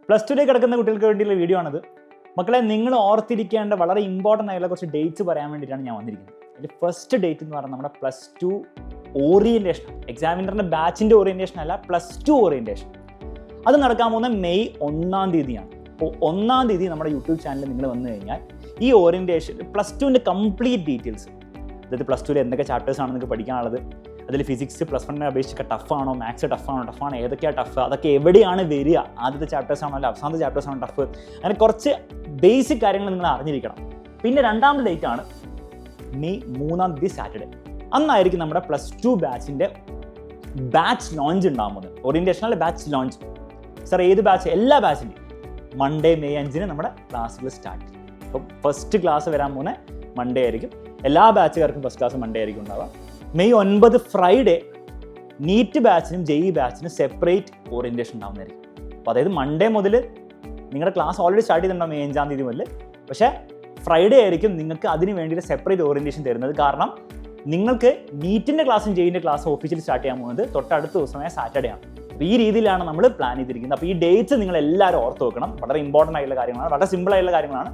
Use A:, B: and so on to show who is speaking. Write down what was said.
A: Plus ടുവിലേക്ക് കിടക്കുന്ന കുട്ടികൾക്ക് വേണ്ടിയുള്ള വീഡിയോ ആണിത്. മക്കളെ, നിങ്ങൾ ഓർത്തിരിക്കേണ്ട വളരെ ഇമ്പോർട്ടൻ്റ് ആയിട്ടുള്ള കുറച്ച് ഡേറ്റ്സ് പറയാൻ വേണ്ടിയിട്ടാണ് ഞാൻ വന്നിരിക്കുന്നത്. അതിൽ ഫസ്റ്റ് ഡേറ്റ് എന്ന് പറയുന്നത് നമ്മുടെ പ്ലസ് ടു ഓറിയൻറ്റേഷൻ, എക്സാമിനറിൻ്റെ ബാച്ചിൻ്റെ ഓറിയൻറ്റേഷൻ അല്ല, പ്ലസ് ടു ഓറിയൻറ്റേഷൻ. അത് നടക്കാൻ പോകുന്ന മെയ് 1-ാം തീയതിയാണ്. അപ്പോൾ 1-ാം തീയതി നമ്മുടെ യൂട്യൂബ് ചാനലിൽ നിങ്ങൾ വന്നു കഴിഞ്ഞാൽ ഈ ഓറിയൻറ്റേഷൻ പ്ലസ് ടുവിൻ്റെ കംപ്ലീറ്റ് ഡീറ്റെയിൽസ്, അതായത് പ്ലസ് ടുവിൽ എന്തൊക്കെ ചാപ്റ്റേഴ്സാണ് നിങ്ങൾക്ക് പഠിക്കാനുള്ളത്, അതിൽ ഫിസിക്സ് പ്ലസ് വണ്ണിനെ അപേക്ഷിച്ച് ടഫാണോ, മാത്സ് ടഫാണ്, ഏതൊക്കെയാണ് ടഫ്, അതൊക്കെ എവിടെയാണ് വരിക, ആദ്യത്തെ ചാപ്റ്റേഴ്സാണോ അല്ല അവസാനത്തെ ചാപ്റ്റേഴ്സാണോ ടഫ്, അങ്ങനെ കുറച്ച് ബേസിക് കാര്യങ്ങൾ നിങ്ങൾ അറിഞ്ഞിരിക്കണം. പിന്നെ 2-ാമത്തെ ഡേറ്റ് ആണ് മെയ് 3-ാം തീയതി സാറ്റർഡേ. അന്നായിരിക്കും നമ്മുടെ പ്ലസ് ടു ബാച്ചിൻ്റെ ബാച്ച് ലോഞ്ച് ഉണ്ടാകുന്നത്. ഓറിയൻറ്റേഷനിലെ ബാച്ച് ലോഞ്ച്. സാർ ഏത് ബാച്ച്? എല്ലാ ബാച്ചിൻ്റെയും മൺഡേ മെയ് 5-ന് നമ്മുടെ ക്ലാസ്സുകൾ സ്റ്റാർട്ട് ചെയ്യും. അപ്പം ഫസ്റ്റ് ക്ലാസ് വരാൻ പോകുന്ന മൺഡേ ആയിരിക്കും. എല്ലാ ബാച്ചുകാർക്കും ഫസ്റ്റ് ക്ലാസ് മൺഡേ ആയിരിക്കും ഉണ്ടാവുക. മെയ് 9 ഫ്രൈഡേ നീറ്റ് ബാച്ചിനും JEE ബാച്ചിനും സെപ്പറേറ്റ് ഓറിയൻറ്റേഷൻ ഉണ്ടാവുന്നതായിരിക്കും. അപ്പോൾ അതായത് മൺഡേ മുതൽ നിങ്ങളുടെ ക്ലാസ് ഓൾറെഡി സ്റ്റാർട്ട് ചെയ്തിട്ടുണ്ടാവും മെയ് 5-ാം തീയതി മുതൽ. പക്ഷേ ഫ്രൈഡേ ആയിരിക്കും നിങ്ങൾക്ക് അതിന് വേണ്ടിയിട്ട് സെപ്പറേറ്റ് ഓറിയൻറ്റേഷൻ തരുന്നത്. കാരണം നിങ്ങൾക്ക് നീറ്റിൻ്റെ ക്ലാസ്സും JEEൻ്റെ ക്ലാസ്സും ഒഫീഷ്യലി സ്റ്റാർട്ട് ചെയ്യാൻ പോകുന്നത് തൊട്ടടുത്ത ദിവസമായ സാറ്റർഡേ ആണ്. അപ്പോൾ ഈ രീതിയിലാണ് നമ്മൾ പ്ലാൻ ചെയ്തിരിക്കുന്നത്. അപ്പോൾ ഈ ഡേറ്റ്സ് നിങ്ങൾ എല്ലാവരും ഓർത്ത് വെക്കണം. വളരെ ഇമ്പോർട്ടൻ്റ് ആയിട്ടുള്ള കാര്യങ്ങളാണ്, വളരെ സിമ്പിൾ ആയിട്ടുള്ള കാര്യങ്ങളാണ്.